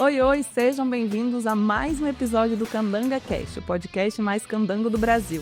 Oi, oi, sejam bem-vindos a mais um episódio do Candanga Cast, o podcast mais candango do Brasil.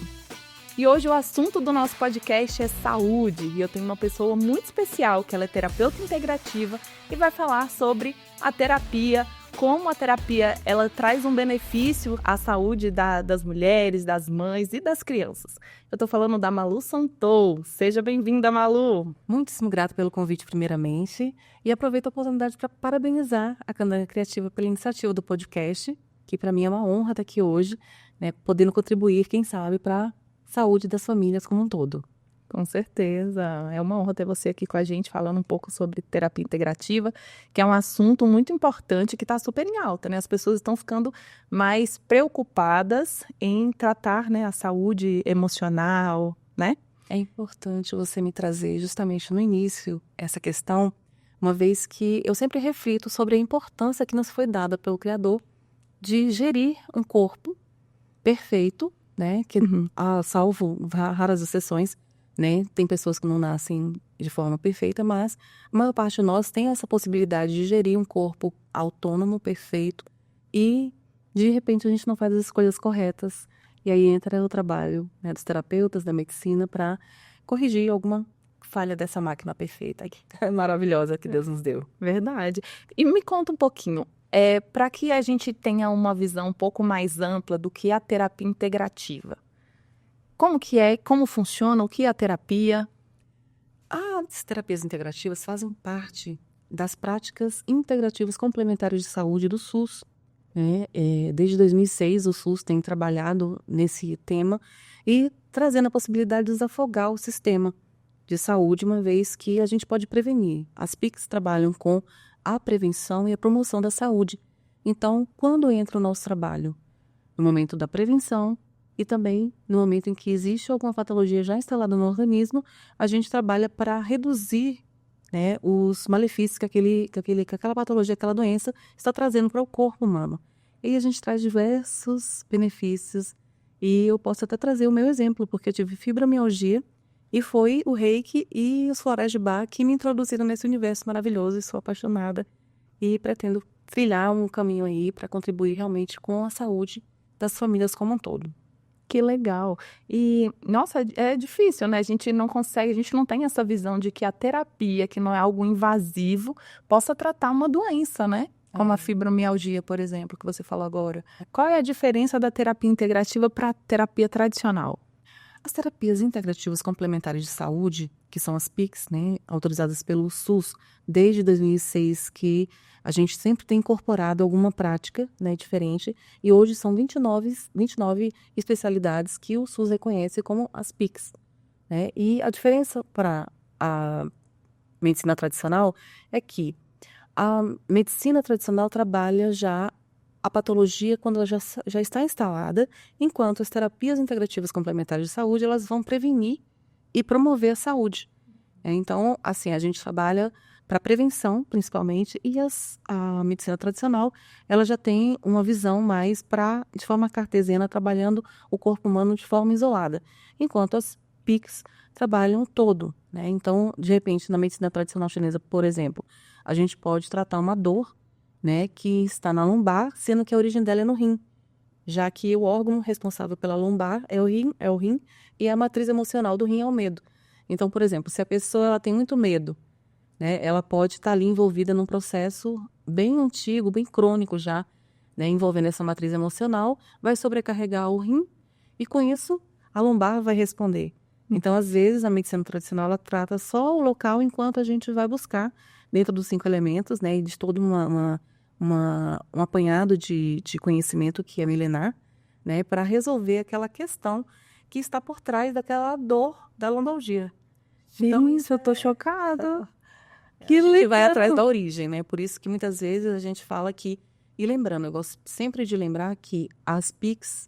E hoje o assunto do nosso podcast é saúde, e eu tenho uma pessoa muito especial, que ela é terapeuta integrativa e vai falar sobre a terapia, como a terapia ela traz um benefício à saúde das mulheres, das mães e das crianças. Eu estou falando da Malu Santou. Seja bem-vinda, Malu! Muitíssimo grata pelo convite, primeiramente, e aproveito a oportunidade para parabenizar a Candanga Criativa pela iniciativa do podcast, que para mim é uma honra estar aqui hoje, né, podendo contribuir, quem sabe, para a saúde das famílias como um todo. Com certeza, é uma honra ter você aqui com a gente falando um pouco sobre terapia integrativa, que é um assunto muito importante que está super em alta, né? As pessoas estão ficando mais preocupadas em tratar, né, a saúde emocional, né? É importante você me trazer justamente no início essa questão, uma vez que eu sempre reflito sobre a importância que nos foi dada pelo Criador de gerir um corpo perfeito, né? Que, salvo raras exceções, né? Tem pessoas que não nascem de forma perfeita, mas a maior parte de nós tem essa possibilidade de gerir um corpo autônomo, perfeito, e de repente a gente não faz as escolhas corretas. E aí entra o trabalho, né, dos terapeutas, da medicina, para corrigir alguma falha dessa máquina perfeita maravilhosa que Deus nos deu. Verdade. E me conta um pouquinho, para que a gente tenha uma visão um pouco mais ampla do que é a terapia integrativa. Como que é? Como funciona? O que é a terapia? As terapias integrativas fazem parte das práticas integrativas complementares de saúde do SUS. Né? Desde 2006, o SUS tem trabalhado nesse tema e trazendo a possibilidade de desafogar o sistema de saúde, uma vez que a gente pode prevenir. As PICs trabalham com a prevenção e a promoção da saúde. Então, quando entra o nosso trabalho? No momento da prevenção, e também no momento em que existe alguma patologia já instalada no organismo, a gente trabalha para reduzir, né, os malefícios que aquela patologia, aquela doença está trazendo para o corpo humano. E a gente traz diversos benefícios, e eu posso até trazer o meu exemplo, porque eu tive fibromialgia, e foi o Reiki e os florais de Bach que me introduziram nesse universo maravilhoso, e sou apaixonada, e pretendo trilhar um caminho aí para contribuir realmente com a saúde das famílias como um todo. Que legal. E, nossa, é difícil, né? A gente não consegue, a gente não tem essa visão de que a terapia, que não é algo invasivo, possa tratar uma doença, né? Como a fibromialgia, por exemplo, que você falou agora. Qual é a diferença da terapia integrativa para a terapia tradicional? As terapias integrativas complementares de saúde, que são as PICs, né, autorizadas pelo SUS desde 2006, que a gente sempre tem incorporado alguma prática, né, diferente, e hoje são 29 especialidades que o SUS reconhece como as PICs. Né? E a diferença para a medicina tradicional é que a medicina tradicional trabalha já a patologia quando ela já está instalada, enquanto as terapias integrativas complementares de saúde, elas vão prevenir e promover a saúde. Então, assim, a gente trabalha para prevenção, principalmente, e a medicina tradicional, ela já tem uma visão mais de forma cartesiana, trabalhando o corpo humano de forma isolada, enquanto as PICs trabalham todo, né? Então, de repente, na medicina tradicional chinesa, por exemplo, a gente pode tratar uma dor, né, que está na lombar, sendo que a origem dela é no rim, já que o órgão responsável pela lombar é o rim, e a matriz emocional do rim é o medo. Então, por exemplo, se a pessoa ela tem muito medo, né, ela pode estar ali envolvida num processo bem antigo, bem crônico já, né, envolvendo essa matriz emocional, vai sobrecarregar o rim e com isso a lombar vai responder. Então, às vezes, a medicina tradicional ela trata só o local enquanto a gente vai buscar dentro dos 5 elementos, né, e de todo um apanhado de conhecimento que é milenar, né, para resolver aquela questão que está por trás daquela dor da lombalgia. Então, isso eu tô chocada. Que a gente vai atrás da origem, né? Por isso que muitas vezes a gente fala que... E lembrando, eu gosto sempre de lembrar que as PICs,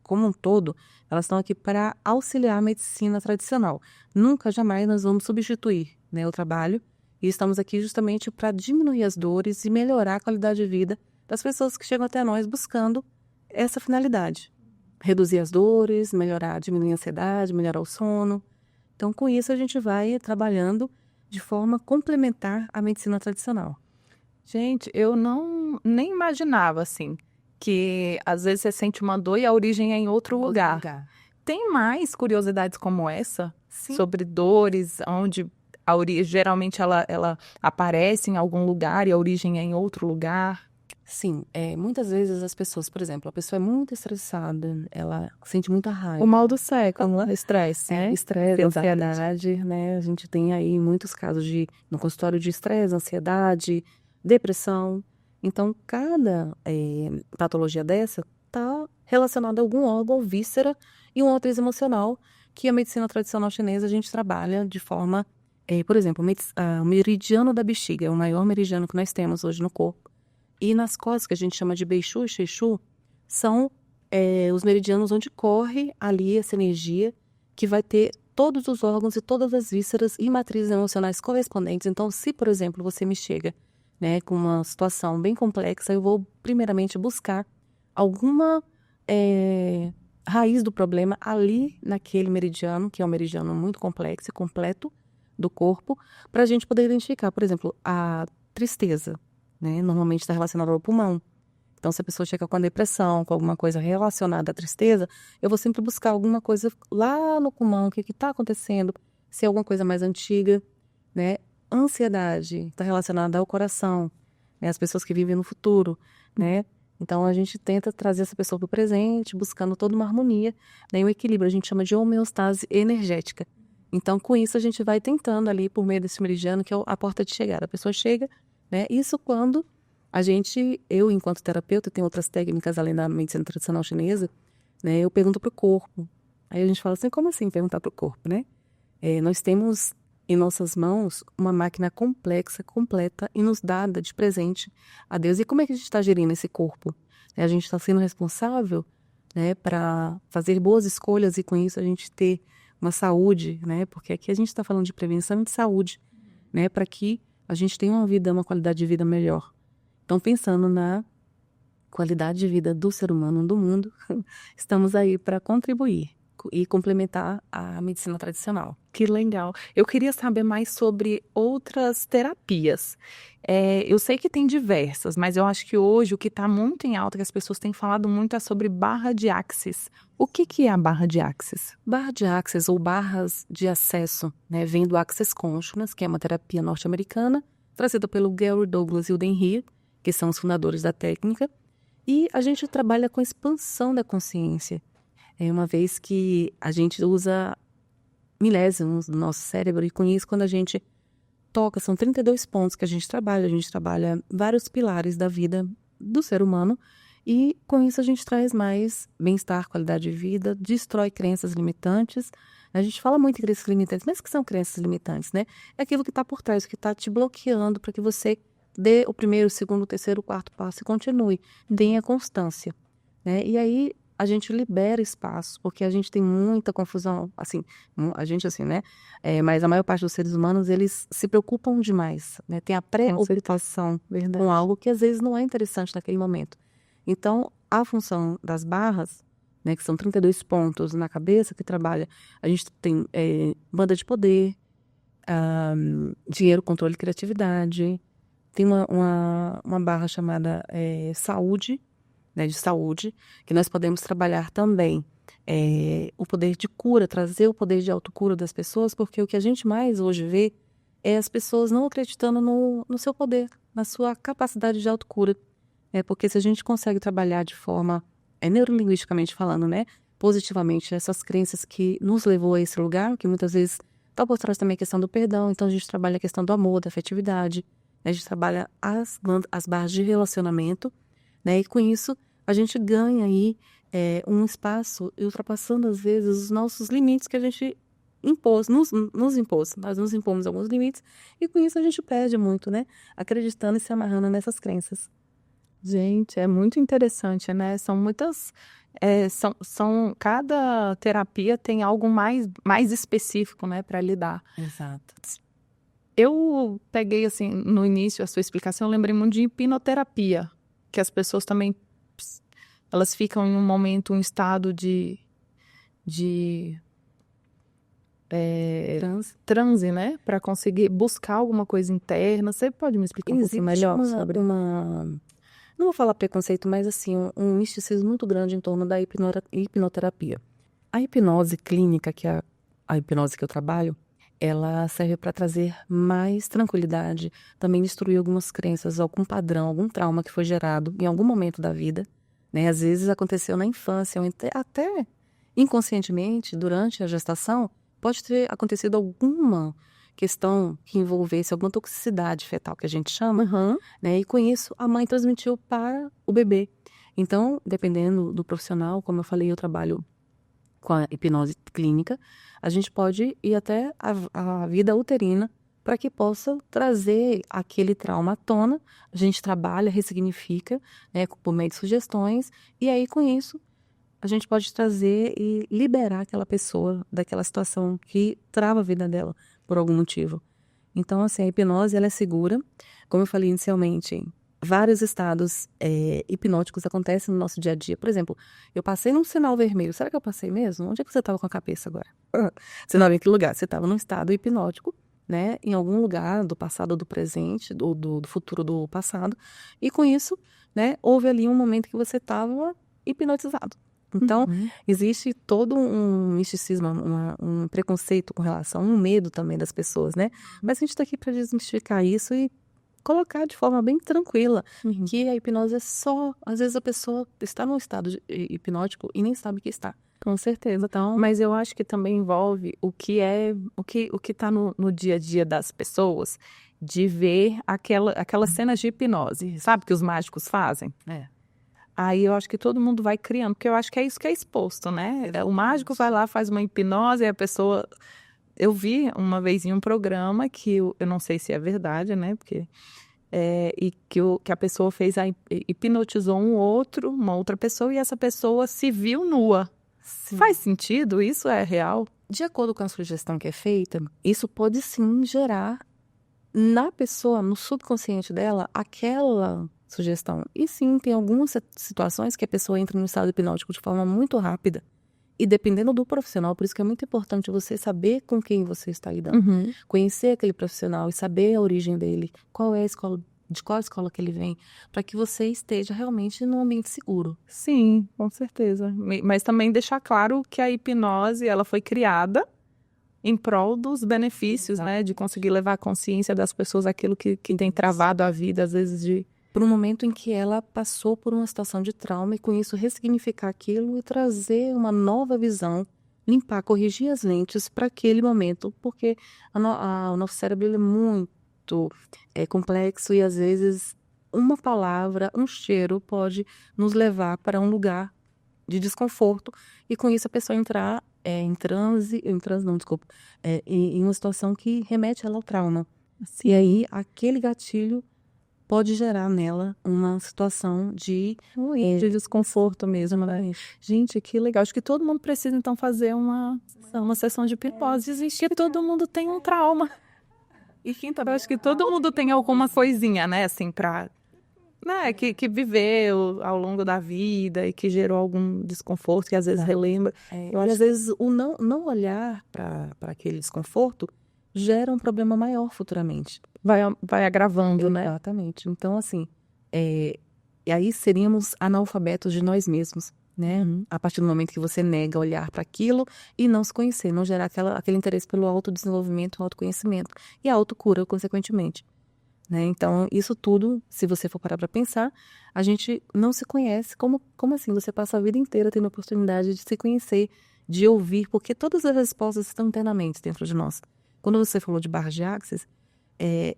como um todo, elas estão aqui para auxiliar a medicina tradicional. Nunca, jamais nós vamos substituir, né, o trabalho. E estamos aqui justamente para diminuir as dores e melhorar a qualidade de vida das pessoas que chegam até nós buscando essa finalidade. Reduzir as dores, diminuir a ansiedade, melhorar o sono. Então, com isso, a gente vai trabalhando de forma complementar à medicina tradicional. Gente, eu nem imaginava, assim, que às vezes você sente uma dor e a origem é em outro lugar. Tem mais curiosidades como essa? Sim. Sobre dores, onde a origem, geralmente ela aparece em algum lugar e a origem é em outro lugar? Sim, muitas vezes as pessoas, por exemplo, a pessoa é muito estressada, ela sente muita O raiva. mal do século, né? Estresse, né? Estresse, Ansiedade. ansiedade, né? A gente tem aí muitos casos no consultório de estresse, ansiedade, depressão. Então, cada patologia dessa está relacionada a algum órgão ou víscera e uma matriz emocional que a medicina tradicional chinesa a gente trabalha de forma, por exemplo, o meridiano da bexiga é o maior meridiano que nós temos hoje no corpo. E nas costas, que a gente chama de Beixu e Xexu, são os meridianos onde corre ali essa energia que vai ter todos os órgãos e todas as vísceras e matrizes emocionais correspondentes. Então, se, por exemplo, você me chega, né, com uma situação bem complexa, eu vou primeiramente buscar alguma raiz do problema ali naquele meridiano, que é um meridiano muito complexo e completo do corpo, para a gente poder identificar, por exemplo, a tristeza, né, normalmente está relacionada ao pulmão. Então, se a pessoa chega com a depressão, com alguma coisa relacionada à tristeza, eu vou sempre buscar alguma coisa lá no pulmão, o que está acontecendo, se é alguma coisa mais antiga, né? Ansiedade está relacionada ao coração, né? As pessoas que vivem no futuro, né? Então, a gente tenta trazer essa pessoa para o presente, buscando toda uma harmonia, né? E um equilíbrio, a gente chama de homeostase energética. Então, com isso, a gente vai tentando ali, por meio desse meridiano, que é a porta de chegada. A pessoa chega, né? Isso quando eu, enquanto terapeuta, tenho outras técnicas além da medicina tradicional chinesa, né? Eu pergunto para o corpo. Aí a gente fala assim, como assim perguntar para o corpo, né? Nós temos em nossas mãos uma máquina complexa, completa e nos dada de presente a Deus. E como é que a gente está gerindo esse corpo? A gente está sendo responsável, né, para fazer boas escolhas e com isso a gente ter uma saúde, né? Porque aqui a gente está falando de prevenção e de saúde, né? Para que a gente tenha uma qualidade de vida melhor. Então, pensando na qualidade de vida do ser humano, do mundo, estamos aí para contribuir e complementar a medicina tradicional. Que legal. Eu queria saber mais sobre outras terapias. Eu sei que tem diversas, mas eu acho que hoje o que está muito em alta, que as pessoas têm falado muito, é sobre barra de Axis. O que é a barra de Axis? Barra de Axis ou barras de acesso, né, vem do Access Consciousness, que é uma terapia norte-americana, trazida pelo Gary Douglas e o Dan Heer, que são os fundadores da técnica, e a gente trabalha com a expansão da consciência. Uma vez que a gente usa milésimos do nosso cérebro, e com isso, quando a gente toca, são 32 pontos que a gente trabalha vários pilares da vida do ser humano, e com isso a gente traz mais bem-estar, qualidade de vida, destrói crenças limitantes. A gente fala muito em crenças limitantes, mas o que são crenças limitantes, né? É aquilo que está por trás, que está te bloqueando para que você dê o primeiro, o segundo, o terceiro, o quarto passo e continue. Tenha constância, né? E aí a gente libera espaço, porque a gente tem muita confusão, assim, a gente assim, né? Mas a maior parte dos seres humanos, eles se preocupam demais, né? Tem a preocupação com algo que às vezes não é interessante naquele momento. Então, a função das barras, né, que são 32 pontos na cabeça que trabalha, a gente tem banda de poder, dinheiro, controle e criatividade. Tem uma barra chamada saúde, né, de saúde, que nós podemos trabalhar também o poder de cura, trazer o poder de autocura das pessoas, porque o que a gente mais hoje vê é as pessoas não acreditando no seu poder, na sua capacidade de autocura. Porque se a gente consegue trabalhar de forma, neurolinguisticamente falando, né, positivamente, essas crenças que nos levou a esse lugar, que muitas vezes está por trás também a questão do perdão, então a gente trabalha a questão do amor, da afetividade, né, a gente trabalha as barras de relacionamento, né, e com isso a gente ganha aí um espaço e ultrapassando às vezes os nossos limites que a gente impôs, nos impôs. Nós nos impomos alguns limites e com isso a gente perde muito, né, acreditando e se amarrando nessas crenças. Gente, é muito interessante, né? São muitas. Cada terapia tem algo mais específico, né, para lidar. Exato. Eu peguei, assim, no início a sua explicação, eu lembrei muito de hipnoterapia, que as pessoas também, elas ficam em um momento, um estado de transe, né? Para conseguir buscar alguma coisa interna. Você pode me explicar um pouquinho melhor sobre? Não vou falar preconceito, mas assim, um misticismo muito grande em torno da hipnoterapia. A hipnose clínica, que é a hipnose que eu trabalho, ela serve para trazer mais tranquilidade, também destruir algumas crenças, algum padrão, algum trauma que foi gerado em algum momento da vida, né? Às vezes aconteceu na infância, ou até inconscientemente, durante a gestação, pode ter acontecido alguma questão que envolvesse alguma toxicidade fetal, que a gente chama, né? E com isso, a mãe transmitiu para o bebê. Então, dependendo do profissional, como eu falei, eu trabalho com a hipnose clínica, a gente pode ir até a vida uterina para que possa trazer aquele trauma à tona. A gente trabalha, ressignifica, né, por meio de sugestões, e aí com isso a gente pode trazer e liberar aquela pessoa daquela situação que trava a vida dela por algum motivo. Então, assim, a hipnose ela é segura. Como eu falei inicialmente, vários estados hipnóticos acontecem no nosso dia a dia. Por exemplo, eu passei num sinal vermelho. Será que eu passei mesmo? Onde é que você estava com a cabeça agora? Você não estava em que lugar? Você estava num estado hipnótico, né? Em algum lugar do passado ou do presente, do futuro do passado. E com isso, né, houve ali um momento que você estava hipnotizado. Então, existe todo um misticismo, um preconceito com relação, um medo também das pessoas, né? Mas a gente está aqui para desmistificar isso e colocar de forma bem tranquila que a hipnose é só... Às vezes a pessoa está num estado hipnótico e nem sabe que está. Com certeza. Então, mas eu acho que também envolve o que está no dia a dia das pessoas, de ver aquelas cenas de hipnose, sabe, que os mágicos fazem? Aí eu acho que todo mundo vai criando, porque eu acho que é isso que é exposto, né? O mágico vai lá, faz uma hipnose, e a pessoa... Eu vi uma vez em um programa que eu não sei se é verdade, né? Porque e que a pessoa hipnotizou uma outra pessoa, e essa pessoa se viu nua. Sim. Faz sentido? Isso é real? De acordo com a sugestão que é feita, isso pode sim gerar na pessoa, no subconsciente dela, aquela sugestão. E sim, tem algumas situações que a pessoa entra no estado hipnótico de forma muito rápida. E dependendo do profissional, por isso que é muito importante você saber com quem você está lidando. Conhecer aquele profissional e saber a origem dele, qual é a escola, de qual escola que ele vem, para que você esteja realmente num ambiente seguro. Sim, com certeza. Mas também deixar claro que a hipnose ela foi criada em prol dos benefícios, né? De conseguir levar a consciência das pessoas aquilo que tem travado a vida, às vezes por um momento em que ela passou por uma situação de trauma e com isso ressignificar aquilo e trazer uma nova visão, limpar, corrigir as lentes para aquele momento, porque o nosso cérebro ele é muito complexo e às vezes uma palavra, um cheiro pode nos levar para um lugar de desconforto e com isso a pessoa entrar em uma situação que remete ela ao trauma. Sim. E aí aquele gatilho pode gerar nela uma situação de desconforto mesmo, né? Gente, que legal. Acho que todo mundo precisa, então, fazer uma sessão de hipnose. Existe que todo mundo tem um trauma. E eu acho que todo mundo tem alguma coisinha, né? Assim, né, que viveu ao longo da vida e que gerou algum desconforto, que às vezes relembra. Eu acho que às vezes o não olhar para aquele desconforto gera um problema maior futuramente. Vai agravando, né? Exatamente. Então, assim, e aí seríamos analfabetos de nós mesmos, né? A partir do momento que você nega olhar para aquilo e não se conhecer, não gerar aquele interesse pelo autodesenvolvimento, autoconhecimento e a autocura, consequentemente. Né? Então, isso tudo, se você for parar para pensar, a gente não se conhece. Como assim? Você passa a vida inteira tendo a oportunidade de se conhecer, de ouvir, porque todas as respostas estão internamente dentro de nós. Quando você falou de barras de Axis,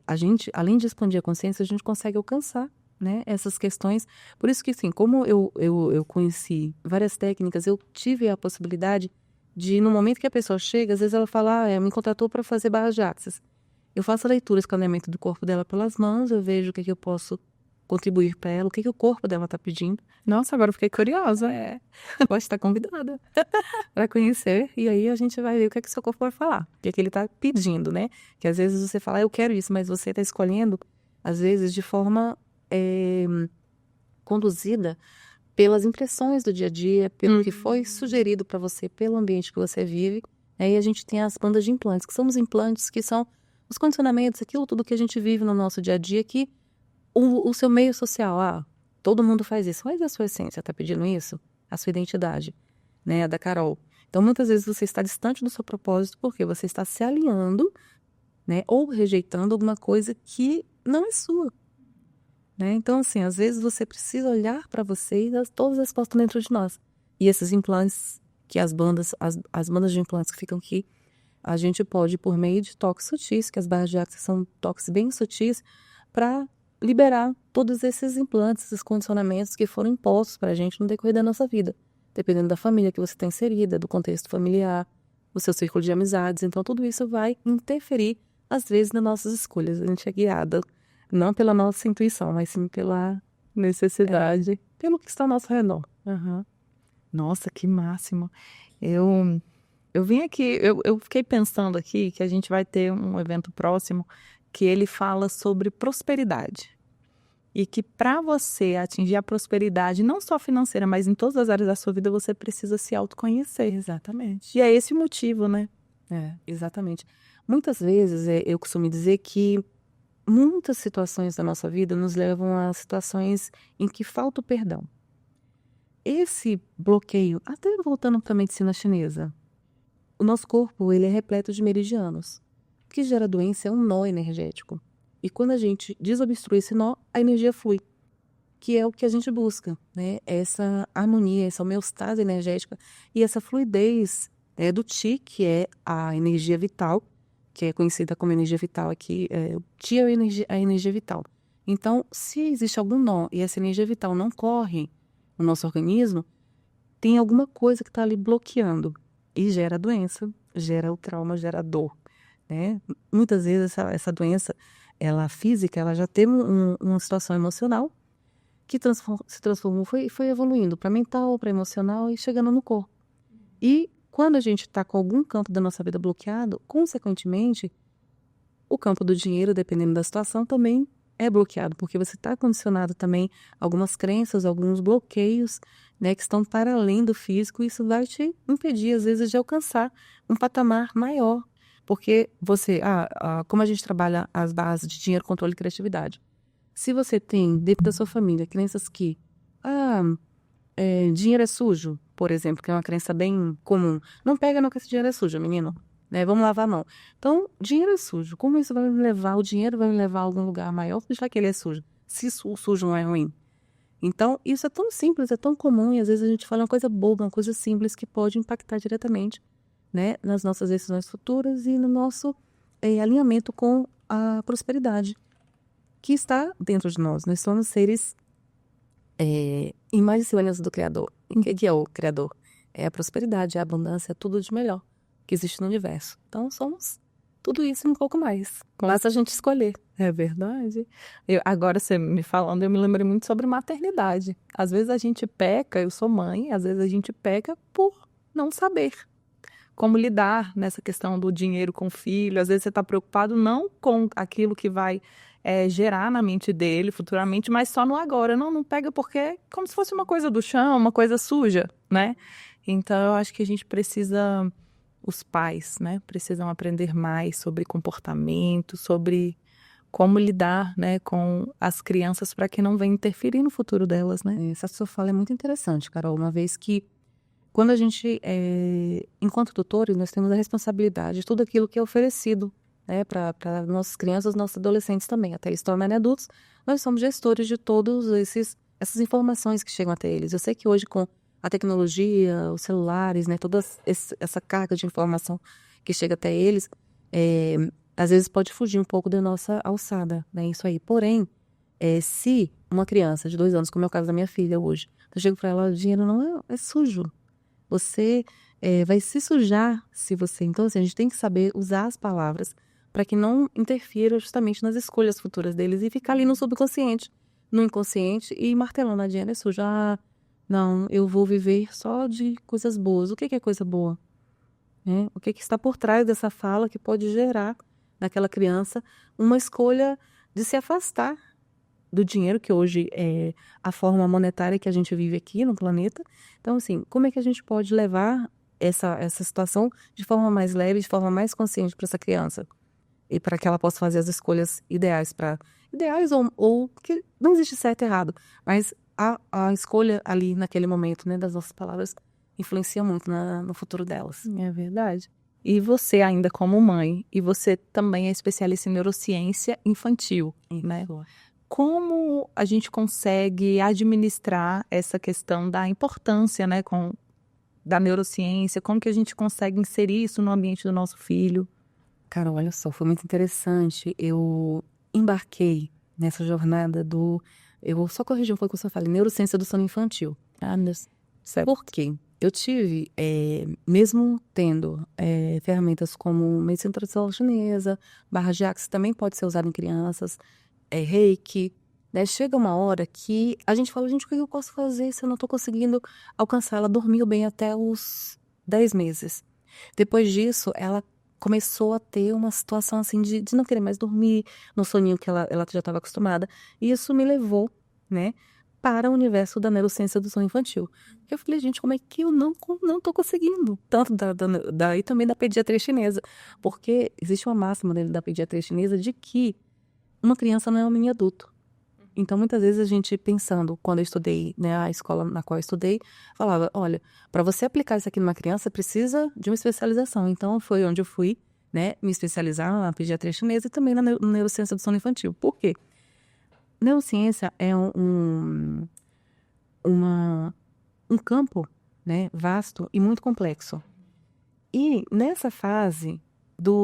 a gente, além de expandir a consciência, a gente consegue alcançar, né, essas questões. Por isso que, assim, como eu conheci várias técnicas, eu tive a possibilidade de, no momento que a pessoa chega, às vezes ela fala, me contratou para fazer barras de Axis. Eu faço a leitura, escaneamento do corpo dela pelas mãos, eu vejo o que eu posso contribuir para ela, o que o corpo dela está pedindo. Nossa, agora eu fiquei curiosa. Pode estar convidada para conhecer. E aí a gente vai ver o que o seu corpo vai falar. O que ele está pedindo, né? Que às vezes você fala, eu quero isso, mas você está escolhendo, às vezes, de forma conduzida pelas impressões do dia a dia, pelo que foi sugerido para você, pelo ambiente que você vive. Aí a gente tem as bandas de implantes, que são os implantes que são os condicionamentos, aquilo tudo que a gente vive no nosso dia a dia, que o seu meio social, todo mundo faz isso. Mas a sua essência está pedindo isso? A sua identidade, né? A da Carol. Então, muitas vezes você está distante do seu propósito porque você está se alinhando, né? Ou rejeitando alguma coisa que não é sua, né? Então, assim, às vezes você precisa olhar para você e todas as respostas dentro de nós. E esses implantes, que as bandas de implantes que ficam aqui, a gente pode, por meio de toques sutis, que as barras de axis são toques bem sutis, para liberar todos esses implantes, esses condicionamentos que foram impostos para a gente no decorrer da nossa vida, dependendo da família que você está inserida, do contexto familiar, do seu círculo de amizades. Então, tudo isso vai interferir, às vezes, nas nossas escolhas. A gente é guiada não pela nossa intuição, mas sim pela necessidade, pelo que está ao nosso redor. Uhum. Nossa, que máximo. Eu vim aqui, eu fiquei pensando aqui que a gente vai ter um evento próximo que ele fala sobre prosperidade. E que para você atingir a prosperidade, não só financeira, mas em todas as áreas da sua vida, você precisa se autoconhecer. Exatamente. E é esse o motivo, né? Exatamente. Muitas vezes, eu costumo dizer que muitas situações da nossa vida nos levam a situações em que falta o perdão. Esse bloqueio, até voltando para a medicina chinesa, o nosso corpo ele é repleto de meridianos. O que gera doença é um nó energético. E quando a gente desobstrui esse nó, a energia flui, que é o que a gente busca, né? Essa harmonia, essa homeostase energética e essa fluidez do Qi, que é a energia vital, que é conhecida como energia vital aqui. O Qi é a energia vital. Então, se existe algum nó e essa energia vital não corre no nosso organismo, tem alguma coisa que está ali bloqueando e gera doença, gera o trauma, gera a dor, né? Muitas vezes essa doença, ela física, ela já teve uma situação emocional que se transformou, foi evoluindo para mental, para emocional e chegando no corpo. E quando a gente está com algum campo da nossa vida bloqueado, consequentemente, o campo do dinheiro, dependendo da situação, também é bloqueado, porque você está condicionado também a algumas crenças, alguns bloqueios, né, que estão para além do físico, e isso vai te impedir, às vezes, de alcançar um patamar maior. Porque você, como a gente trabalha as bases de dinheiro, controle e criatividade, se você tem dentro da sua família crenças que dinheiro é sujo, por exemplo, que é uma crença bem comum, não pega não que esse dinheiro é sujo, menino, né? Vamos lavar a mão. Então, dinheiro é sujo. Como isso vai me levar? O dinheiro vai me levar a algum lugar maior, já que ele é sujo. Se o sujo não é ruim. Então, isso é tão simples, é tão comum, e às vezes a gente fala uma coisa boba, uma coisa simples que pode impactar diretamente, né, nas nossas decisões futuras e no nosso alinhamento com a prosperidade que está dentro de nós. Nós somos seres imagens e semelhança do Criador. E o que é o Criador? É a prosperidade, é a abundância, é tudo de melhor que existe no universo. Então, somos tudo isso e um pouco mais. Basta a gente escolher. É verdade. Agora, você me falando, eu me lembrei muito sobre maternidade. Às vezes a gente peca, eu sou mãe, às vezes a gente peca por não saber como lidar nessa questão do dinheiro com o filho. Às vezes você está preocupado não com aquilo que vai gerar na mente dele futuramente, mas só no agora. Não pega porque é como se fosse uma coisa do chão, uma coisa suja, né? Então, eu acho que a gente precisa, os pais, né, precisam aprender mais sobre comportamento, sobre como lidar, né, com as crianças para que não venha interferir no futuro delas, né? Essa sua fala é muito interessante, Carol, uma vez que quando a gente, enquanto tutores, nós temos a responsabilidade de tudo aquilo que é oferecido, né, para nossas crianças, nossos adolescentes também, até eles se tornarem adultos, nós somos gestores de todas essas informações que chegam até eles. Eu sei que hoje com a tecnologia, os celulares, né, toda essa carga de informação que chega até eles, às vezes pode fugir um pouco da nossa alçada, né, isso aí. Porém, se uma criança de 2 anos, como é o caso da minha filha hoje, eu chego para ela, o dinheiro não é sujo. Você vai se sujar se você... Então, assim, a gente tem que saber usar as palavras para que não interfira justamente nas escolhas futuras deles e ficar ali no subconsciente, no inconsciente e martelando, a dinheiro é sujo. Não, eu vou viver só de coisas boas. O que é coisa boa? O que está por trás dessa fala que pode gerar naquela criança uma escolha de se afastar do dinheiro, que hoje é a forma monetária que a gente vive aqui no planeta. Então, assim, como é que a gente pode levar essa situação de forma mais leve, de forma mais consciente para essa criança. E para que ela possa fazer as escolhas ideais ou que não existe certo e errado, mas a escolha ali naquele momento, né, das nossas palavras, influencia muito no futuro delas. É verdade. E você ainda como mãe, e você também é especialista em neurociência infantil, né? Como a gente consegue administrar essa questão da importância, né, da neurociência? Como que a gente consegue inserir isso no ambiente do nosso filho? Cara, olha só, foi muito interessante. Eu embarquei nessa jornada eu vou só corrigir um pouco o que eu falei, neurociência do sono infantil. Certo. Por quê? Eu tive, mesmo tendo ferramentas como medicina tradicional chinesa, barra de axis também pode ser usada em crianças, reiki, né? Chega uma hora que a gente fala, gente, o que eu posso fazer se eu não estou conseguindo alcançar? Ela dormiu bem até os 10 meses. Depois disso, ela começou a ter uma situação assim de não querer mais dormir, no soninho que ela já estava acostumada. E isso me levou, né, para o universo da neurociência do sono infantil. Eu falei, gente, como é que eu não tô conseguindo? Tanto e também da pediatria chinesa. Porque existe uma máxima da pediatria chinesa de que uma criança não é um mini adulto. Então, muitas vezes a gente pensando, quando eu estudei, né, a escola na qual eu estudei, falava, olha, para você aplicar isso aqui numa criança, precisa de uma especialização. Então, foi onde eu fui, né, me especializar na pediatria chinesa e também na neurociência do sono infantil. Por quê? Neurociência é um campo, né, vasto e muito complexo. E nessa fase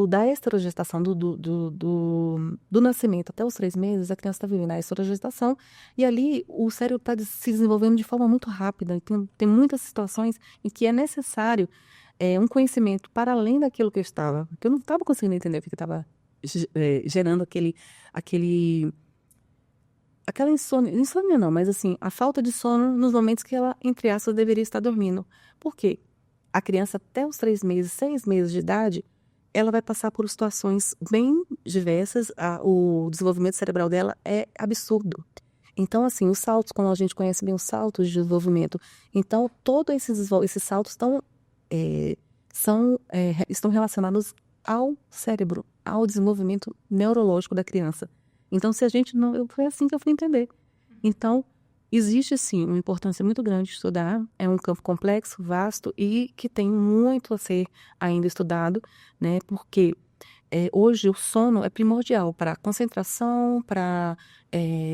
da esterogestação, do nascimento até os 3 meses, a criança está vivendo a esterogestação e ali o cérebro está se desenvolvendo de forma muito rápida. Tem muitas situações em que é necessário um conhecimento para além daquilo que eu não estava conseguindo entender o que estava gerando aquela insônia não, mas assim, a falta de sono nos momentos que ela, entre aspas, deveria estar dormindo. Por quê? A criança até os 3 meses, 6 meses de idade, ela vai passar por situações bem diversas, o desenvolvimento cerebral dela é absurdo. Então, assim, os saltos, como a gente conhece bem os saltos de desenvolvimento, então, todos esses saltos estão relacionados ao cérebro, ao desenvolvimento neurológico da criança. Então, se a gente não... Foi assim que eu fui entender. Então, existe, sim, uma importância muito grande de estudar. É um campo complexo, vasto e que tem muito a ser ainda estudado, né? Porque hoje o sono é primordial para concentração, para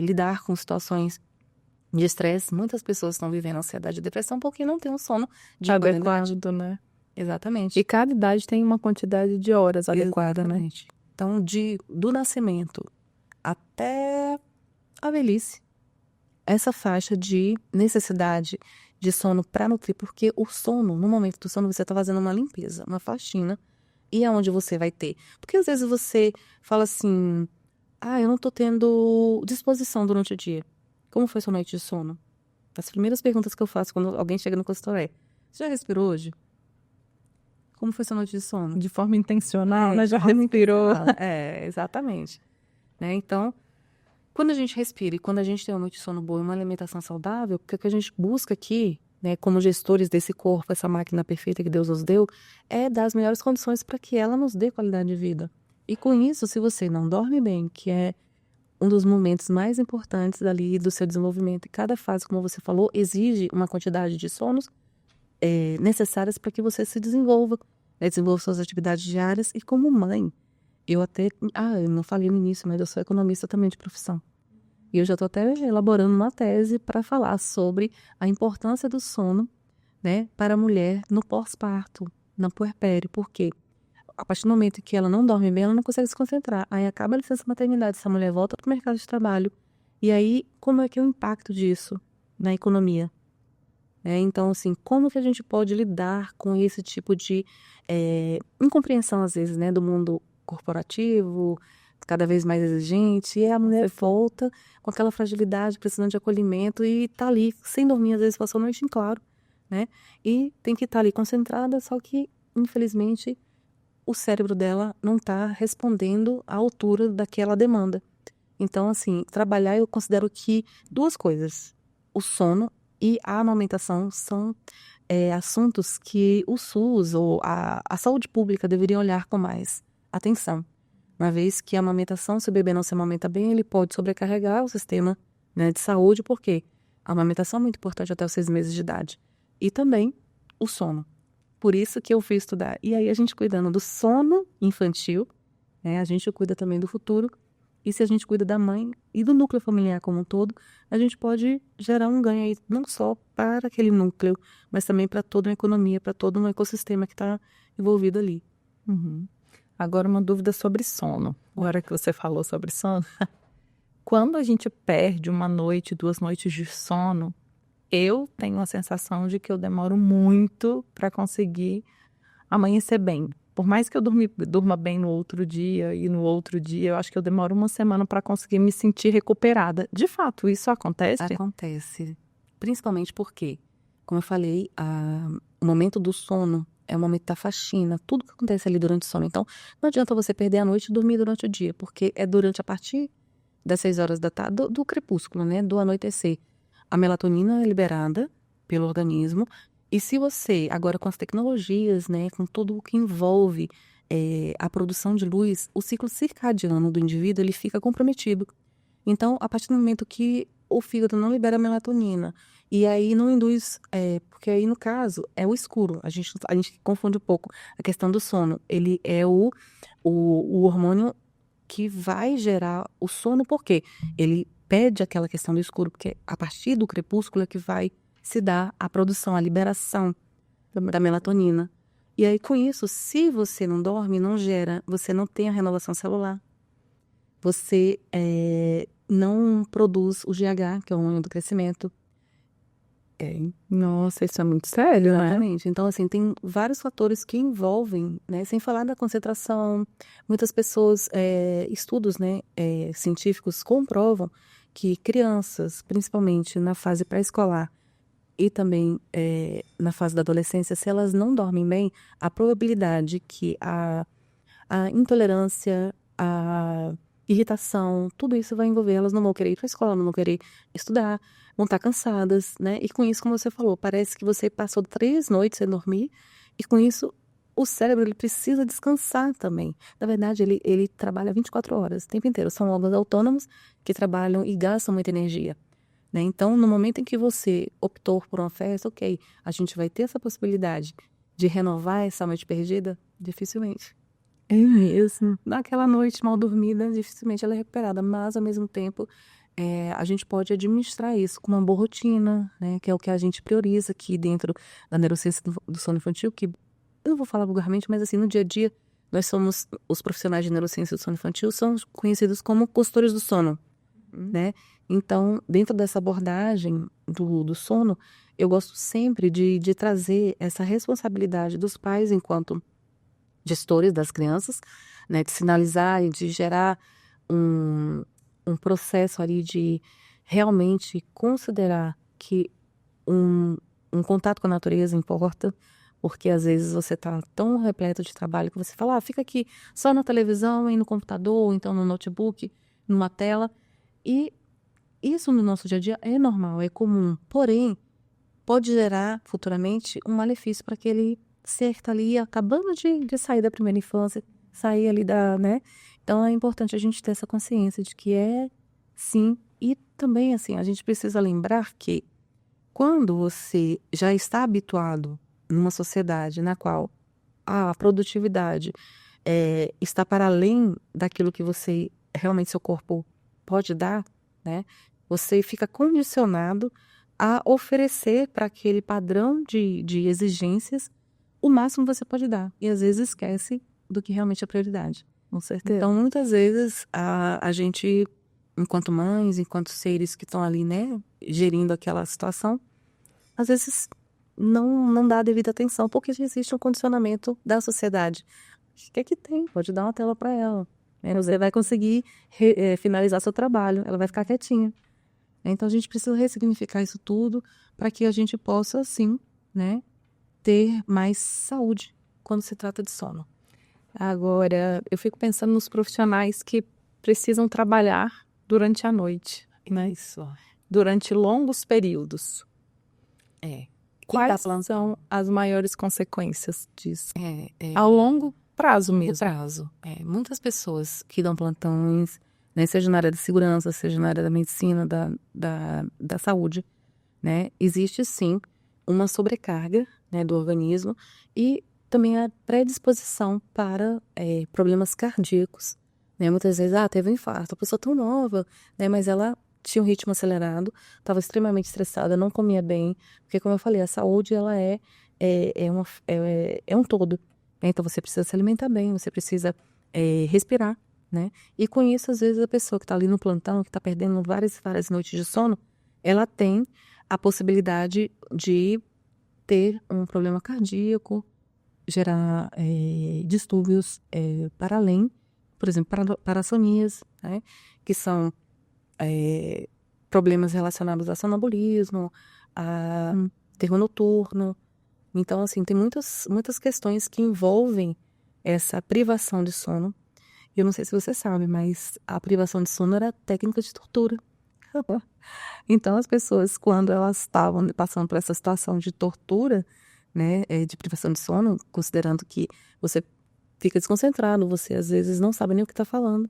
lidar com situações de estresse. Muitas pessoas estão vivendo ansiedade e depressão porque não tem um sono de adequado, né? Exatamente. E cada idade tem uma quantidade de horas adequada, né? Então, do nascimento até a velhice, essa faixa de necessidade de sono para nutrir, porque o sono, no momento do sono, você está fazendo uma limpeza, uma faxina, e é onde você vai ter. Porque às vezes você fala assim, eu não estou tendo disposição durante o dia. Como foi sua noite de sono? As primeiras perguntas que eu faço quando alguém chega no consultório você já respirou hoje? Como foi sua noite de sono? De forma intencional, né? Já respirou. Exatamente. Né? Então, quando a gente respira e quando a gente tem uma noite de sono boa e uma alimentação saudável, o que a gente busca aqui, né, como gestores desse corpo, essa máquina perfeita que Deus nos deu, é dar as melhores condições para que ela nos dê qualidade de vida. E com isso, se você não dorme bem, que é um dos momentos mais importantes ali do seu desenvolvimento, e cada fase, como você falou, exige uma quantidade de sonos necessárias para que você se desenvolva, né, desenvolva suas atividades diárias. E como mãe, eu não falei no início, mas eu sou economista também de profissão. E eu já estou até elaborando uma tese para falar sobre a importância do sono, né, para a mulher no pós-parto, no puerpério. Por quê? A partir do momento que ela não dorme bem, ela não consegue se concentrar. Aí acaba a licença maternidade, essa mulher volta para o mercado de trabalho. E aí, como é que é o impacto disso na economia? Então, assim, como que a gente pode lidar com esse tipo de incompreensão, às vezes, né, do mundo corporativo, cada vez mais exigente, e a mulher volta com aquela fragilidade, precisando de acolhimento, e tá ali, sem dormir, às vezes passou a noite em claro, né? E tem que estar ali concentrada, só que, infelizmente, o cérebro dela não está respondendo à altura daquela demanda. Então, assim, trabalhar, eu considero que 2 coisas, o sono e a amamentação são assuntos que o SUS ou a saúde pública deveriam olhar com mais atenção. Uma vez que a amamentação, se o bebê não se amamenta bem, ele pode sobrecarregar o sistema, né, de saúde, porque a amamentação é muito importante até os 6 meses de idade. E também o sono. Por isso que eu fui estudar. E aí a gente cuidando do sono infantil, né, a gente cuida também do futuro. E se a gente cuida da mãe e do núcleo familiar como um todo, a gente pode gerar um ganho aí, não só para aquele núcleo, mas também para toda uma economia, para todo um ecossistema que está envolvido ali. Uhum. Agora uma dúvida sobre sono. Agora que você falou sobre sono, quando a gente perde 1 noite, 2 noites de sono, eu tenho a sensação de que eu demoro muito para conseguir amanhecer bem. Por mais que eu durma bem no outro dia e no outro dia, eu acho que eu demoro 1 semana para conseguir me sentir recuperada. De fato, isso acontece? Acontece. Principalmente porque, como eu falei, o momento do sono é o momento da faxina, tudo que acontece ali durante o sono. Então, não adianta você perder a noite e dormir durante o dia, porque é durante a partir das 6 horas da tarde, do crepúsculo, né, do anoitecer. A melatonina é liberada pelo organismo. E se você, agora com as tecnologias, né, com tudo o que envolve a produção de luz, o ciclo circadiano do indivíduo ele fica comprometido. Então, a partir do momento que o fígado não libera melatonina, e aí não induz, porque aí no caso é o escuro, a gente confunde um pouco a questão do sono. Ele é o hormônio que vai gerar o sono, porque ele pede aquela questão do escuro, porque a partir do crepúsculo é que vai se dar a produção, a liberação da melatonina. E aí, com isso, se você não dorme, não gera, você não tem a renovação celular, você não produz o GH, que é o hormônio do crescimento. Nossa, isso é muito sério, né? Exatamente. Então, assim, tem vários fatores que envolvem, né? Sem falar da concentração. Muitas pessoas, estudos, né, científicos comprovam que crianças, principalmente na fase pré-escolar e também na fase da adolescência, se elas não dormem bem, a probabilidade que a intolerância, a irritação, tudo isso vai envolver, elas não vão querer ir para a escola, não vão querer estudar, vão estar cansadas, né? E com isso, como você falou, parece que você passou 3 noites sem dormir e com isso o cérebro ele precisa descansar também. Na verdade, ele trabalha 24 horas, o tempo inteiro. São órgãos autônomos que trabalham e gastam muita energia, né? Então, no momento em que você optou por uma festa, ok, a gente vai ter essa possibilidade de renovar essa noite perdida? Dificilmente. É mesmo. Naquela noite mal dormida, dificilmente ela é recuperada, mas ao mesmo tempo a gente pode administrar isso com uma boa rotina, né? Que é o que a gente prioriza aqui dentro da neurociência do sono infantil, que eu não vou falar vulgarmente, mas assim, no dia a dia, nós somos, os profissionais de neurociência do sono infantil, são conhecidos como consultores do sono, né? Então, dentro dessa abordagem do sono, eu gosto sempre de trazer essa responsabilidade dos pais enquanto gestores das crianças, né, de sinalizar e de gerar um processo ali de realmente considerar que um contato com a natureza importa, porque às vezes você está tão repleto de trabalho que você fala, fica aqui só na televisão e no computador, ou então no notebook, numa tela, e isso no nosso dia a dia é normal, é comum, porém, pode gerar futuramente um malefício para aquele ser que está ali acabando de sair da primeira infância, sair ali né? Então é importante a gente ter essa consciência de que sim, e também assim, a gente precisa lembrar que quando você já está habituado numa sociedade na qual a produtividade está para além daquilo que você realmente seu corpo pode dar, né? Você fica condicionado a oferecer para aquele padrão de exigências o máximo que você pode dar. E às vezes esquece do que realmente é prioridade. Com certeza. Então, muitas vezes, a gente, enquanto mães, enquanto seres que estão ali, né, gerindo aquela situação, às vezes não dá a devida atenção, porque já existe um condicionamento da sociedade. O que é que tem? Pode dar uma tela para ela. Você vai conseguir finalizar seu trabalho, ela vai ficar quietinha. Então, a gente precisa ressignificar isso tudo para que a gente possa, sim, né, ter mais saúde quando se trata de sono. Agora, eu fico pensando nos profissionais que precisam trabalhar durante a noite, né? Isso. Durante longos períodos. Quais são as maiores consequências disso? Ao longo prazo mesmo. Prazo. Muitas pessoas que dão plantões, né, seja na área da segurança, seja na área da medicina, da saúde, né, existe sim uma sobrecarga, né, do organismo e também a predisposição para problemas cardíacos, né? Muitas vezes, teve um infarto, a pessoa tão nova, né, mas ela tinha um ritmo acelerado, estava extremamente estressada, não comia bem, porque como eu falei, a saúde ela é um todo, né? Então você precisa se alimentar bem, você precisa respirar, né? E com isso, às vezes, a pessoa que está ali no plantão, que está perdendo várias noites de sono, ela tem a possibilidade de ter um problema cardíaco, gerar distúrbios para além, por exemplo, parassonias, né? Que são problemas relacionados a sonambulismo, a terror noturno. Então, assim, tem muitas questões que envolvem essa privação de sono. Eu não sei se você sabe, mas a privação de sono era técnica de tortura. Então, as pessoas, quando elas estavam passando por essa situação de tortura, né, de privação de sono, considerando que você fica desconcentrado, você às vezes não sabe nem o que está falando,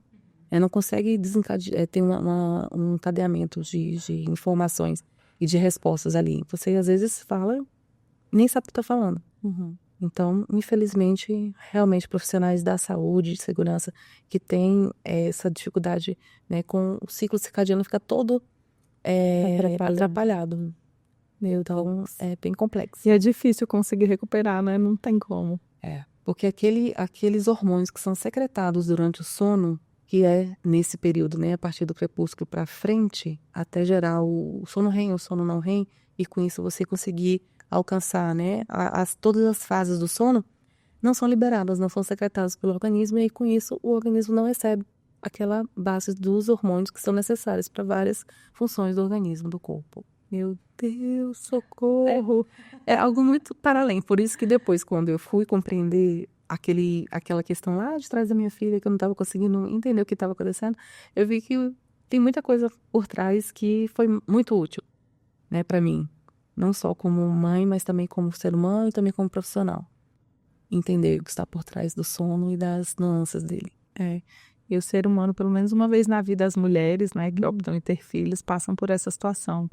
não consegue ter um encadeamento de informações e de respostas ali. Você às vezes fala, nem sabe o que está falando. Então, infelizmente, realmente profissionais da saúde, de segurança, que têm essa dificuldade, né, com o ciclo circadiano fica todo atrapalhado. Então, é bem complexo. E é difícil conseguir recuperar, né? Não tem como. Porque aqueles hormônios que são secretados durante o sono, que é nesse período, né, a partir do crepúsculo para frente, até gerar o sono REM, o sono não REM, e com isso você conseguir alcançar, né, todas as fases do sono, não são liberadas, não são secretadas pelo organismo, e aí com isso o organismo não recebe aquela base dos hormônios que são necessários para várias funções do organismo, do corpo. Meu Deus, socorro! É algo muito para além. Por isso que depois, quando eu fui compreender aquela questão lá de trás da minha filha, que eu não estava conseguindo entender o que estava acontecendo, eu vi que tem muita coisa por trás que foi muito útil, né, para mim. Não só como mãe, mas também como ser humano e também como profissional. Entender o que está por trás do sono e das nuances dele. E o ser humano, pelo menos uma vez na vida, as mulheres, né, que optam em ter filhos, passam por essa situação.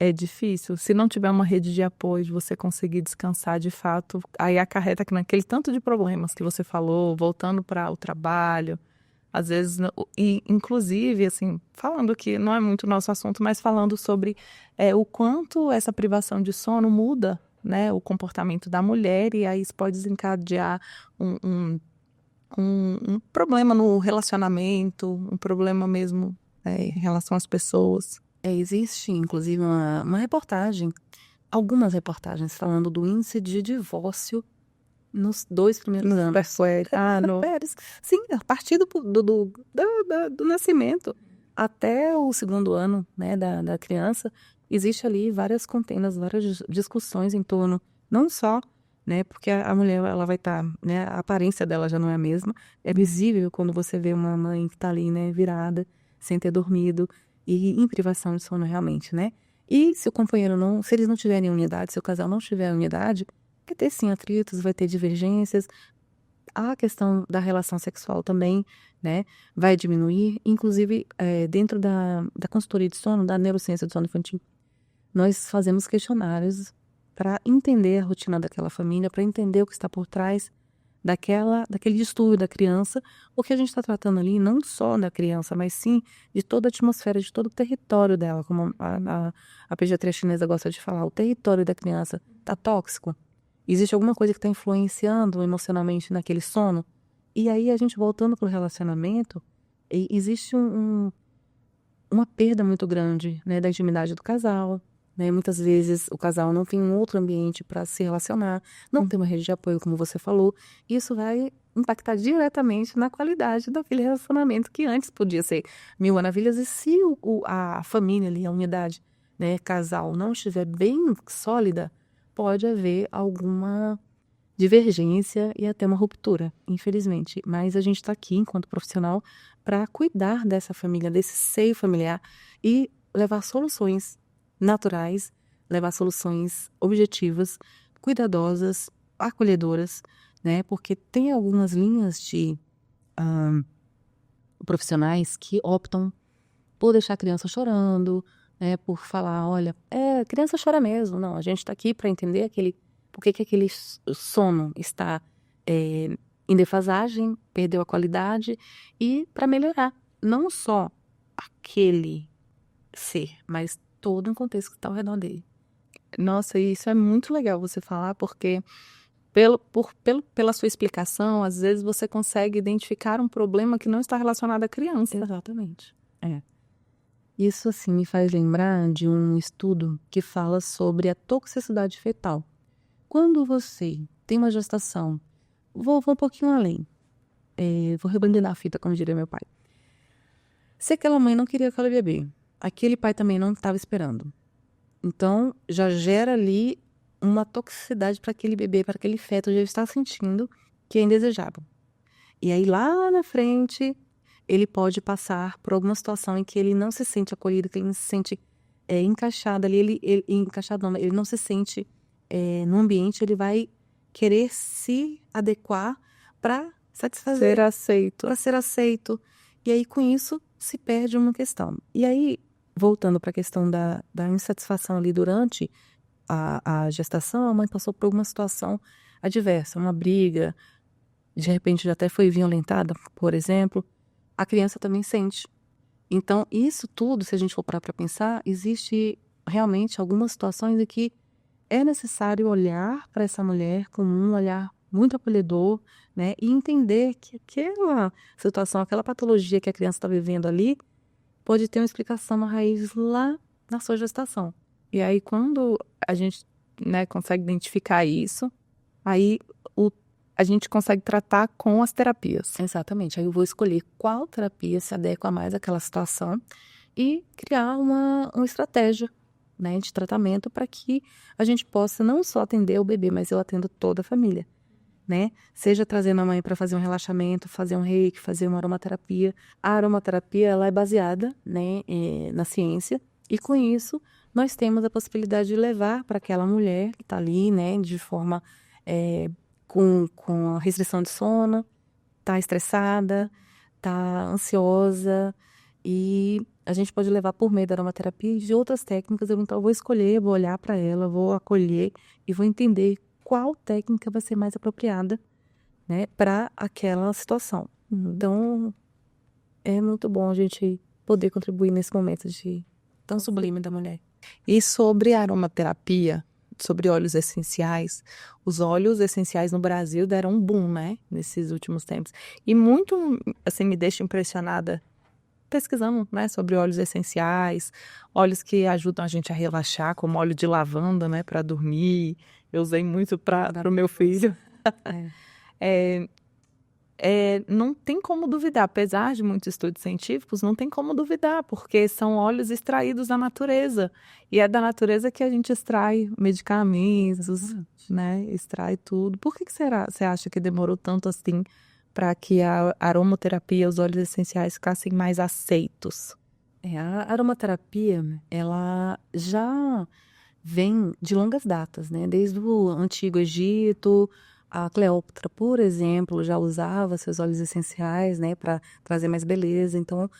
É difícil. Se não tiver uma rede de apoio, de você conseguir descansar de fato, aí acarreta que naquele tanto de problemas que você falou, voltando para o trabalho, às vezes, e inclusive, assim, falando que não é muito nosso assunto, mas falando sobre o quanto essa privação de sono muda, né, o comportamento da mulher, e aí isso pode desencadear um problema no relacionamento, um problema mesmo em relação às pessoas. Existe, inclusive, uma reportagem, algumas reportagens falando do índice de divórcio nos 2 primeiros anos. Sim, a partir do nascimento até o 2º ano, né, da criança, existe ali várias contendas, várias discussões em torno, não só, né, porque a mulher ela vai estar, né, a aparência dela já não é a mesma, é visível quando você vê uma mãe que está ali, né, virada, sem ter dormido, e em privação de sono realmente, né? E se o companheiro se eles não tiverem unidade, se o casal não tiver unidade, vai ter sim atritos, vai ter divergências. A questão da relação sexual também, né, vai diminuir. Inclusive, dentro da consultoria de sono, da neurociência do sono infantil, nós fazemos questionários para entender a rotina daquela família, para entender o que está por trás daquele distúrbio da criança, porque a gente está tratando ali não só da criança, mas sim de toda a atmosfera, de todo o território dela, como a pediatria chinesa gosta de falar, o território da criança está tóxico. Existe alguma coisa que está influenciando emocionalmente naquele sono? E aí a gente voltando para o relacionamento, existe uma perda muito grande, né, da intimidade do casal. Né? Muitas vezes o casal não tem um outro ambiente para se relacionar, não tem uma rede de apoio, como você falou. Isso vai impactar diretamente na qualidade daquele relacionamento que antes podia ser 1000 maravilhas. E se a família ali, a unidade, né, casal, não estiver bem sólida, pode haver alguma divergência e até uma ruptura, infelizmente. Mas a gente está aqui, enquanto profissional, para cuidar dessa família, desse seio familiar e levar soluções naturais, levar soluções objetivas, cuidadosas, acolhedoras, né? Porque tem algumas linhas de profissionais que optam por deixar a criança chorando, né? Por falar, olha, criança chora mesmo. Não, a gente está aqui para entender por que aquele sono está em defasagem, perdeu a qualidade, e para melhorar não só aquele ser, mas todo o contexto que está ao redor dele. Nossa, isso é muito legal você falar, porque pela sua explicação, às vezes você consegue identificar um problema que não está relacionado à criança. Exatamente. Isso, assim, me faz lembrar de um estudo que fala sobre a toxicidade fetal. Quando você tem uma gestação, vou um pouquinho além, vou rebobinar a fita, como diria meu pai. Se aquela mãe não queria aquele bebê, aquele pai também não estava esperando. Então, já gera ali uma toxicidade para aquele bebê, para aquele feto, já está sentindo que é indesejável. E aí, lá na frente, ele pode passar por alguma situação em que ele não se sente acolhido, que ele não se sente encaixado ali, encaixado não, ele não se sente no ambiente, ele vai querer se adequar para satisfazer. Para ser aceito. E aí, com isso, se perde uma questão. E aí, voltando para a questão da insatisfação ali durante a gestação, a mãe passou por alguma situação adversa, uma briga, de repente já até foi violentada, por exemplo, a criança também sente. Então, isso tudo, se a gente for parar para pensar, existe realmente algumas situações em que é necessário olhar para essa mulher com um olhar muito acolhedor, né? E entender que aquela situação, aquela patologia que a criança está vivendo ali, pode ter uma explicação, uma raiz lá na sua gestação. E aí, quando a gente, né, consegue identificar isso, aí a gente consegue tratar com as terapias. Exatamente. Aí eu vou escolher qual terapia se adequa mais àquela situação e criar uma estratégia, né, de tratamento para que a gente possa não só atender o bebê, mas eu atendo toda a família, né? Seja trazendo a mãe para fazer um relaxamento, fazer um reiki, fazer uma aromaterapia. A aromaterapia, ela é baseada, né, na ciência, e com isso nós temos a possibilidade de levar para aquela mulher que está ali, né, de forma com a restrição de sono, tá estressada, tá ansiosa, e a gente pode levar por meio da aromaterapia e de outras técnicas. Então eu vou escolher, vou olhar para ela, vou acolher e vou entender qual técnica vai ser mais apropriada, né, para aquela situação. Então é muito bom a gente poder contribuir nesse momento tão sublime da mulher. E sobre a aromaterapia, sobre óleos essenciais, os óleos essenciais no Brasil deram um boom, né, nesses últimos tempos. E muito, assim, me deixa impressionada pesquisando, né, sobre óleos essenciais, óleos que ajudam a gente a relaxar, como óleo de lavanda, né, para dormir. Eu usei muito para o meu filho. Não tem como duvidar, apesar de muitos estudos científicos, não tem como duvidar, porque são óleos extraídos da natureza. E é da natureza que a gente extrai medicamentos, né? Extrai tudo. Por que será? Você acha que demorou tanto assim para que a aromaterapia, os óleos essenciais ficassem mais aceitos? A aromaterapia, ela já vem de longas datas, né? Desde o Antigo Egito. A Cleópatra, por exemplo, já usava seus óleos essenciais, né, para trazer mais beleza. Então,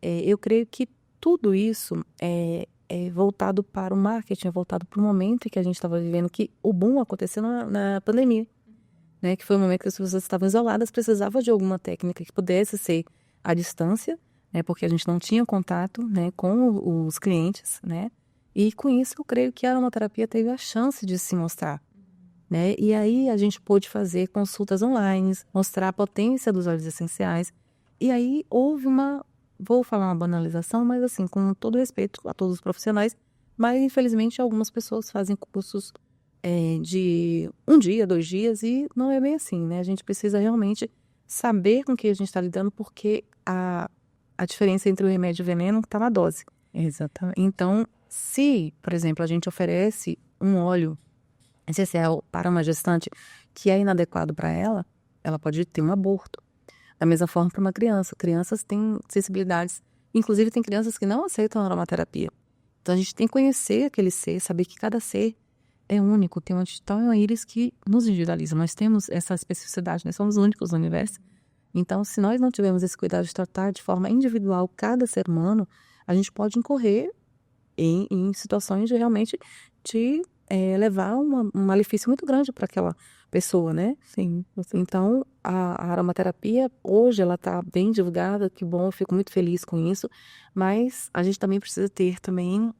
eu creio que tudo isso é voltado para o marketing, é voltado para o momento em que a gente estava vivendo, que o boom aconteceu na pandemia, né, que foi o momento que as pessoas estavam isoladas, precisava de alguma técnica que pudesse ser à distância, né, porque a gente não tinha contato, né, com os clientes, né, e com isso eu creio que a aromaterapia teve a chance de se mostrar, né? E aí a gente pôde fazer consultas online, mostrar a potência dos óleos essenciais. E aí houve vou falar uma banalização, mas assim, com todo respeito a todos os profissionais, mas infelizmente algumas pessoas fazem cursos de 1 dia, 2 dias, e não é bem assim, né? A gente precisa realmente saber com o que a gente está lidando, porque a diferença entre o remédio e o veneno está na dose. Exatamente. Então, se, por exemplo, a gente oferece um óleo essencial para uma gestante que é inadequado para ela, ela pode ter um aborto. Da mesma forma para uma criança. Crianças têm sensibilidades. Inclusive, tem crianças que não aceitam a aromaterapia. Então a gente tem que conhecer aquele ser, saber que cada ser é único, tem uma digital íris que nos individualiza. Nós temos essa especificidade, nós somos únicos no universo. Então, se nós não tivermos esse cuidado de tratar de forma individual cada ser humano, a gente pode incorrer em situações de realmente levar um malefício muito grande para aquela pessoa, né? Sim. Então, a aromaterapia, hoje, ela está bem divulgada, que bom, eu fico muito feliz com isso, mas a gente também precisa ter também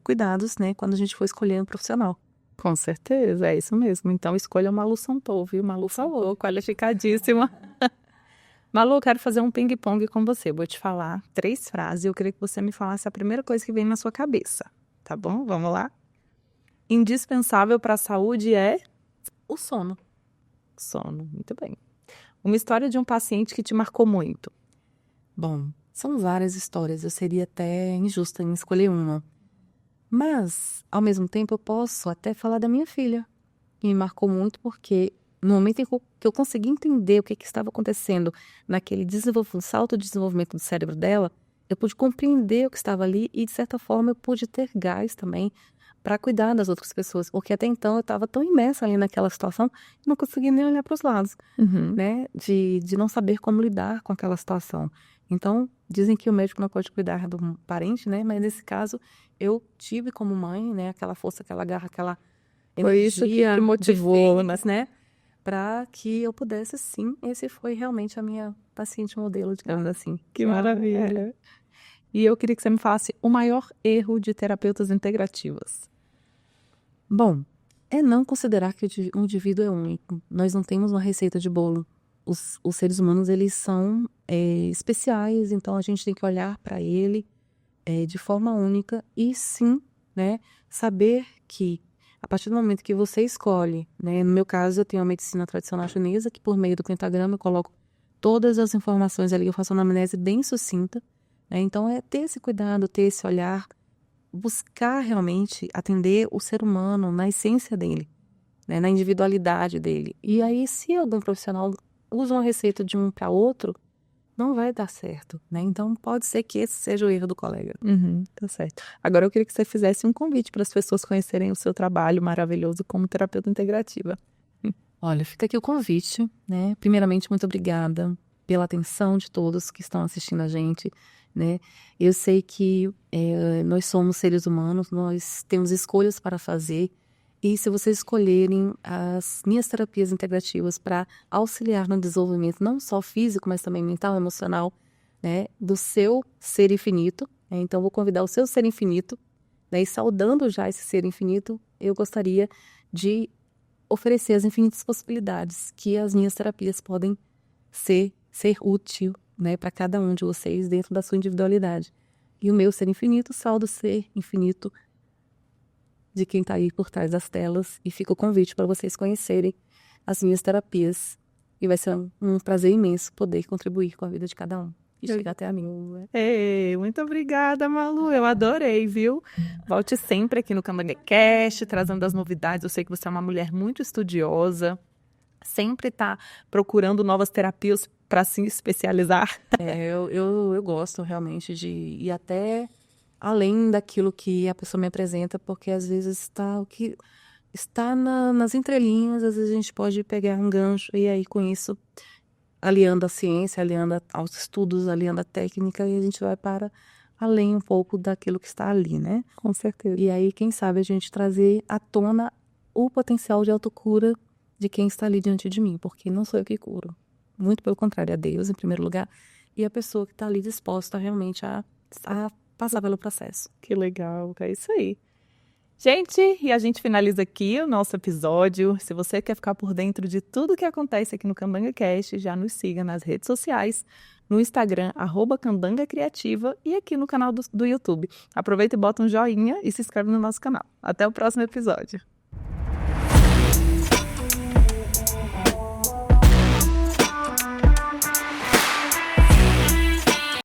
cuidados, né, quando a gente for escolher um profissional. Com certeza, é isso mesmo. Então, escolha Malu Sontou, viu? Malu falou, qualificadíssima. Malu, eu quero fazer um ping-pong com você. Eu vou te falar 3 frases e eu queria que você me falasse a primeira coisa que vem na sua cabeça. Tá bom? Vamos lá? Indispensável para a saúde é? O sono. Sono. Muito bem. Uma história de um paciente que te marcou muito. Bom, são várias histórias. Eu seria até injusta em escolher uma. Mas, ao mesmo tempo, eu posso até falar da minha filha, que me marcou muito porque no momento em que eu consegui entender o que estava acontecendo naquele salto de desenvolvimento do cérebro dela, eu pude compreender o que estava ali e, de certa forma, eu pude ter gás também para cuidar das outras pessoas, porque até então eu estava tão imersa ali naquela situação que não conseguia nem olhar para os lados, né? De não saber como lidar com aquela situação. Então, dizem que o médico não pode cuidar do parente, né? Mas nesse caso, eu tive como mãe, né? Aquela força, aquela garra, aquela Foi isso que te motivou, né? Para que eu pudesse, sim. Esse foi realmente a minha paciente modelo, digamos assim. Que maravilha. E eu queria que você me falasse o maior erro de terapeutas integrativas. Bom, é não considerar que o indivíduo é único. Nós não temos uma receita de bolo. Os seres humanos, eles são especiais, então a gente tem que olhar para ele de forma única e sim, né, saber que a partir do momento que você escolhe, né, no meu caso eu tenho a medicina tradicional chinesa, que por meio do pentagrama eu coloco todas as informações ali, eu faço uma anamnese bem sucinta, né, então é ter esse cuidado, ter esse olhar, buscar realmente atender o ser humano na essência dele, né, na individualidade dele. E aí, se algum profissional usa uma receita de um para outro, não vai dar certo, né? Então, pode ser que esse seja o erro do colega. Tá certo. Agora, eu queria que você fizesse um convite para as pessoas conhecerem o seu trabalho maravilhoso como terapeuta integrativa. Olha, fica aqui o convite, né? Primeiramente, muito obrigada pela atenção de todos que estão assistindo a gente, né? Eu sei que nós somos seres humanos, nós temos escolhas para fazer, e se vocês escolherem as minhas terapias integrativas para auxiliar no desenvolvimento não só físico, mas também mental, emocional, né, do seu ser infinito, né? Então vou convidar o seu ser infinito, né, e saudando já esse ser infinito, eu gostaria de oferecer as infinitas possibilidades que as minhas terapias podem ser útil, né, para cada um de vocês dentro da sua individualidade. E o meu ser infinito salda o ser infinito de quem está aí por trás das telas, e fica o convite para vocês conhecerem as minhas terapias, e vai ser um prazer imenso poder contribuir com a vida de cada um e chegar até a mim. Ei, muito obrigada, Malu, eu adorei, viu? Volte sempre aqui no Candanga Cast, trazendo as novidades. Eu sei que você é uma mulher muito estudiosa, sempre está procurando novas terapias para se especializar. Eu gosto realmente de ir até além daquilo que a pessoa me apresenta, porque às vezes o que está nas entrelinhas, às vezes a gente pode pegar um gancho e aí com isso, aliando a ciência, aliando aos estudos, aliando a técnica, e a gente vai para além um pouco daquilo que está ali, né? Com certeza. E aí, quem sabe, a gente trazer à tona o potencial de autocura de quem está ali diante de mim, porque não sou eu que curo. Muito pelo contrário, é Deus em primeiro lugar, e a pessoa que está ali disposta realmente a passar pelo processo. Que legal, é isso aí. Gente, e a gente finaliza aqui o nosso episódio. Se você quer ficar por dentro de tudo que acontece aqui no Candanga Cast, já nos siga nas redes sociais, no Instagram, @CandangaCriativa, e aqui no canal do YouTube. Aproveita e bota um joinha e se inscreve no nosso canal. Até o próximo episódio.